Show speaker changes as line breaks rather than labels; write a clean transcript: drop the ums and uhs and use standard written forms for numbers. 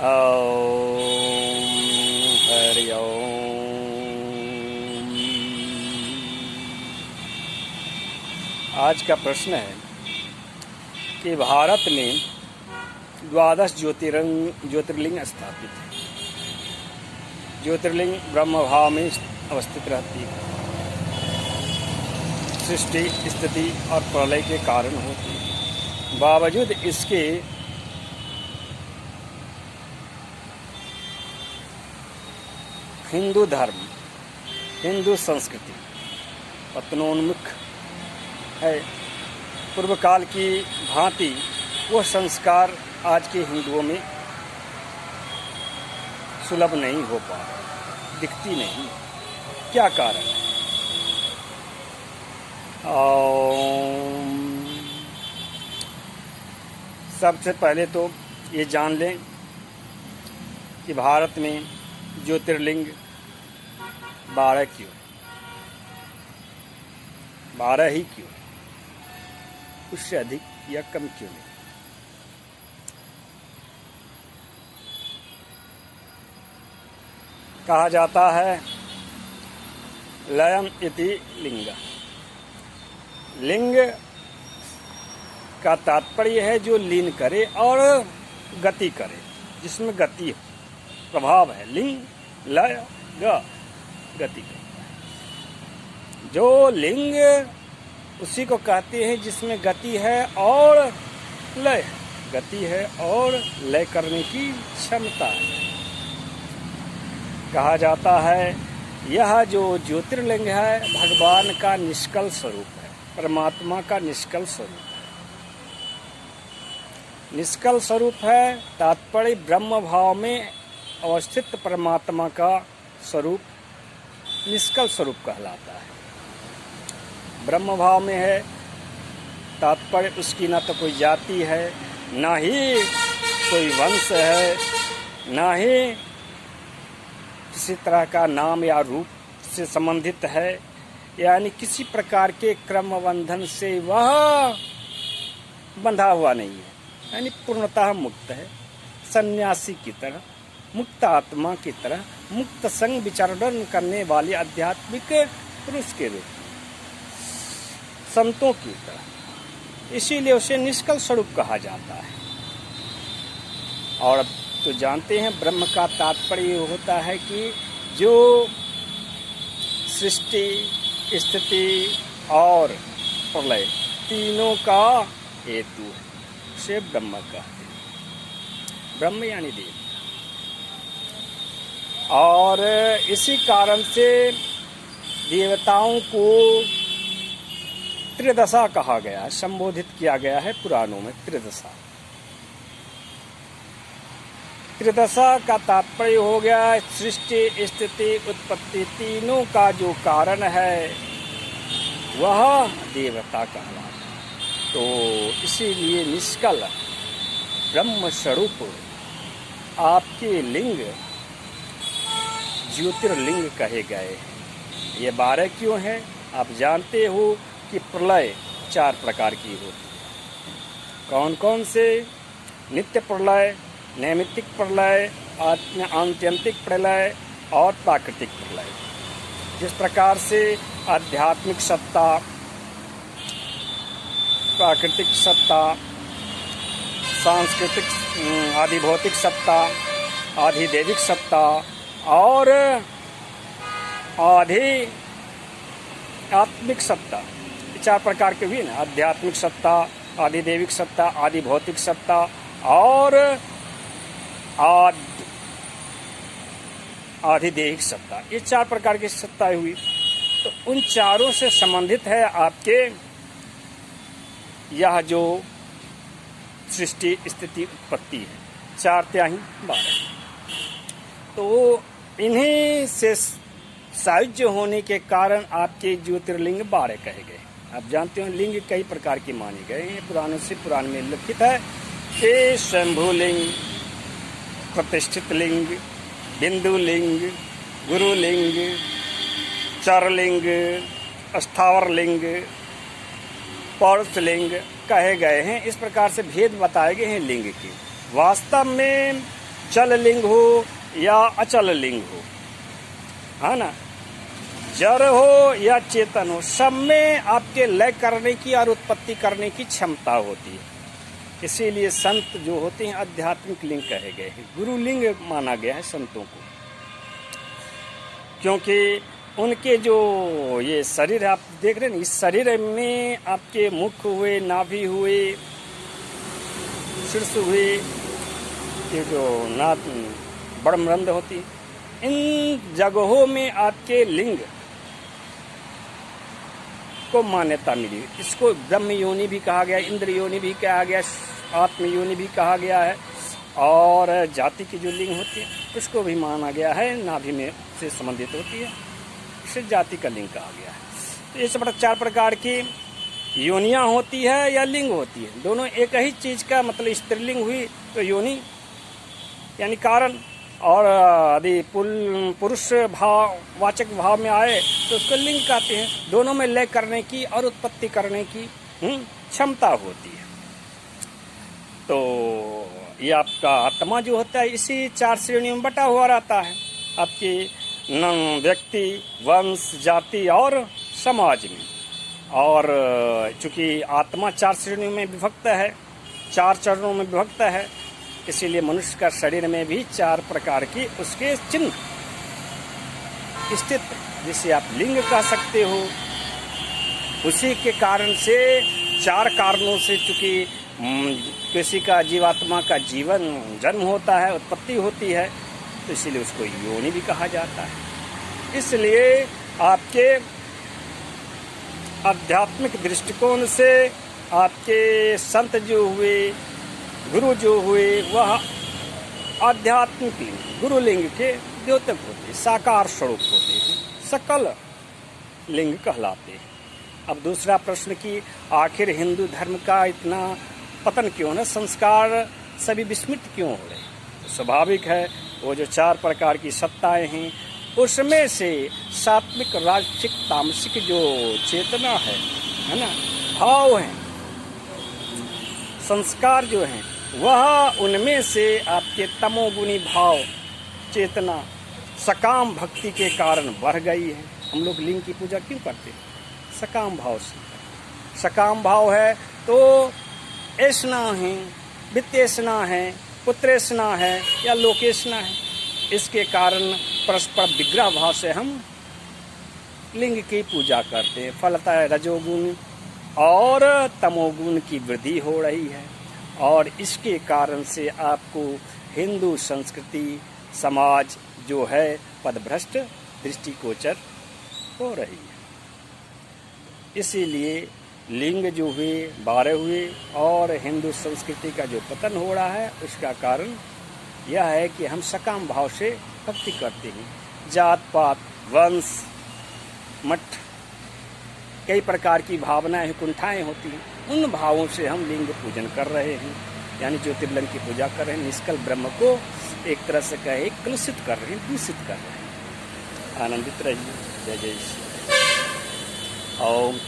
ओम हरि ओम। आज का प्रश्न है कि भारत में 12 ज्योतिर्लिंग स्थापित है। ज्योतिर्लिंग ब्रह्म भाव में अवस्थित रहती है, सृष्टि स्थिति और प्रलय के कारण होती है। बावजूद इसके हिंदू धर्म, हिंदू संस्कृति पतनोन्मुख है। पूर्व काल की भांति वह संस्कार आज के हिंदुओं में सुलभ नहीं हो पा रहा, दिखती नहीं। क्या कारण है? सबसे पहले तो ये जान लें कि भारत में ज्योतिर्लिंग 12 क्यों, 12 ही क्यों, उससे अधिक या कम क्यों नहीं? कहा जाता है लयम इति लिंग। लिंग का तात्पर्य है जो लीन करे और गति करे, जिसमें गति हो, प्रभाव है। लिंग लय गति करता है। जो लिंग उसी को कहते हैं जिसमें गति है और लय, गति है और लय करने की क्षमता है। कहा जाता है यह जो ज्योतिर्लिंग है भगवान का निष्कल स्वरूप है, परमात्मा का निष्कल स्वरूप है। निष्कल स्वरूप है तात्पर्य ब्रह्म भाव में अवस्थित परमात्मा का स्वरूप निष्कल स्वरूप कहलाता है। ब्रह्म भाव में है तात्पर्य उसकी न तो कोई जाति है, ना ही कोई वंश है, ना ही किसी तरह का नाम या रूप से संबंधित है, यानी किसी प्रकार के क्रम बंधन से वह बंधा हुआ नहीं है, यानी पूर्णतः मुक्त है। सन्यासी की तरह, मुक्त आत्मा की तरह, मुक्त संग विचरण करने वाले आध्यात्मिक पुरुष के रूप में, संतों की तरह, इसीलिए उसे निष्कल स्वरूप कहा जाता है। और अब तो जानते हैं ब्रह्म का तात्पर्य होता है कि जो सृष्टि स्थिति और प्रलय तीनों का हेतु है, उसे ब्रह्म कहते हैं। ब्रह्म यानी देव। और इसी कारण से देवताओं को त्रिदशा कहा गया है, संबोधित किया गया है पुराणों में। त्रिदशा का तात्पर्य हो गया सृष्टि स्थिति उत्पत्ति तीनों का जो कारण है वह देवता कहलाता है। तो इसीलिए निष्कल ब्रह्म स्वरूप आपके लिंग ज्योतिर्लिंग कहे गए। ये 12 क्यों हैं? आप जानते हो कि प्रलय 4 प्रकार की होती है। कौन कौन से? नित्य प्रलय, नैमित्तिक प्रलय, आत्यंतिक प्रलय और प्राकृतिक प्रलय। जिस प्रकार से आध्यात्मिक सत्ता, प्राकृतिक सत्ता, सांस्कृतिक आधिभौतिक सत्ता, आधिदैविक सत्ता और आध्यात्मिक सत्ता, 4 प्रकार के भी ना। आध्यात्मिक सत्ता, आधिदैविक सत्ता, आधिभौतिक सत्ता और आधिदैविक सत्ता, ये 4 प्रकार की सत्ताएं हुई। तो उन चारों से संबंधित है आपके यह जो सृष्टि स्थिति उत्पत्ति है। 4 त्याही 12। तो इन्हीं से सायुज्य होने के कारण आपके ज्योतिर्लिंग 12 कहे गए। आप जानते हो लिंग कई प्रकार के माने गए हैं, पुराणों से पुराण में लिखित है कि शंभुलिंग, प्रतिष्ठित लिंग, बिंदु लिंग, गुरुलिंग, चरलिंग, स्थावर लिंग, पौरुष लिंग कहे गए हैं। इस प्रकार से भेद बताए गए हैं लिंग के। वास्तव में चल लिंग हो या अचल लिंग हो, है ना, जड़ हो या चेतन हो, सब में आपके लय करने की और उत्पत्ति करने की क्षमता होती है। इसीलिए संत जो होते हैं आध्यात्मिक लिंग कहे गए हैं, गुरु लिंग माना गया है संतों को, क्योंकि उनके जो ये शरीर आप देख रहे हैं, इस शरीर में आपके मुख हुए, नाभि हुए, शीर्ष हुए, ये जो नाक बड़मरंद होती है, इन जगहों में आपके लिंग को मान्यता मिली। इसको ब्रह्म योनि भी कहा गया, इंद्र योनि भी कहा गया, आत्म योनि भी कहा गया है, और जाति की जो लिंग होती है उसको भी माना गया है, नाभि में से संबंधित होती है, इसे जाति का लिंग कहा गया है। तो ये सब 4 प्रकार की योनियां होती है या लिंग होती है, दोनों एक ही चीज का मतलब स्त्रीलिंग हुई तो योनि यानी कारण, और यदि पुरुष भाव वाचक भाव में आए तो उसको लिंग कहते हैं। दोनों में लय करने की और उत्पत्ति करने की क्षमता होती है। तो ये आपका आत्मा जो होता है इसी 4 श्रेणियों में बटा हुआ रहता है, आपकी व्यक्ति, वंश, जाति और समाज में। और चूंकि आत्मा 4 श्रेणियों में विभक्त है, 4 चरणों में विभक्त है, इसीलिए मनुष्य का शरीर में भी 4 प्रकार की उसके चिन्ह स्थित, जिसे आप लिंग कह सकते हो। उसी के कारण से 4 कारणों से चूंकि किसी का जीवात्मा का जीवन जन्म होता है, उत्पत्ति होती है, तो इसीलिए उसको योनि भी कहा जाता है। इसलिए आपके आध्यात्मिक दृष्टिकोण से आपके संत जो हुए, गुरु जो हुए, वह आध्यात्मिक लिंग, गुरु लिंग के द्योतक होते, साकार स्वरूप होते हैं, सकल लिंग कहलाते हैं। अब दूसरा प्रश्न कि आखिर हिंदू धर्म का इतना पतन क्यों है, संस्कार सभी विस्मृत क्यों हो रहे? तो स्वाभाविक है, वो जो 4 प्रकार की सत्ताएं हैं उसमें से सात्विक, राजसिक, तामसिक जो चेतना है ना, भाव हैं, संस्कार जो हैं, वह उनमें से आपके तमोगुणी भाव, चेतना, सकाम भक्ति के कारण बढ़ गई है। हम लोग लिंग की पूजा क्यों करते हैं? सकाम भाव से। सकाम भाव है तो ऐसना है, वित्तेषणा है, पुत्रेषणा है या लोकेषणा है, इसके कारण परस्पर विग्रह भाव से हम लिंग की पूजा करते हैं। फलतः रजोगुण और तमोगुण की वृद्धि हो रही है, और इसके कारण से आपको हिंदू संस्कृति, समाज जो है पदभ्रष्ट, दृष्टिगोचर हो रही है। इसीलिए लिंग जो हुए 12 हुए, और हिंदू संस्कृति का जो पतन हो रहा है उसका कारण यह है कि हम सकाम भाव से भक्ति करते हैं। जात पात, वंश, मठ, कई प्रकार की भावनाएं, कुंठाएं होती हैं, उन भावों से हम लिंग पूजन कर रहे हैं, यानी ज्योतिर्लिंग की पूजा कर रहे हैं। निष्कल ब्रह्म को एक तरह से कहे कलुषित कर रहे हैं, दूषित कर रहे हैं। आनंदित रहिए। जय जय श्री। ओम।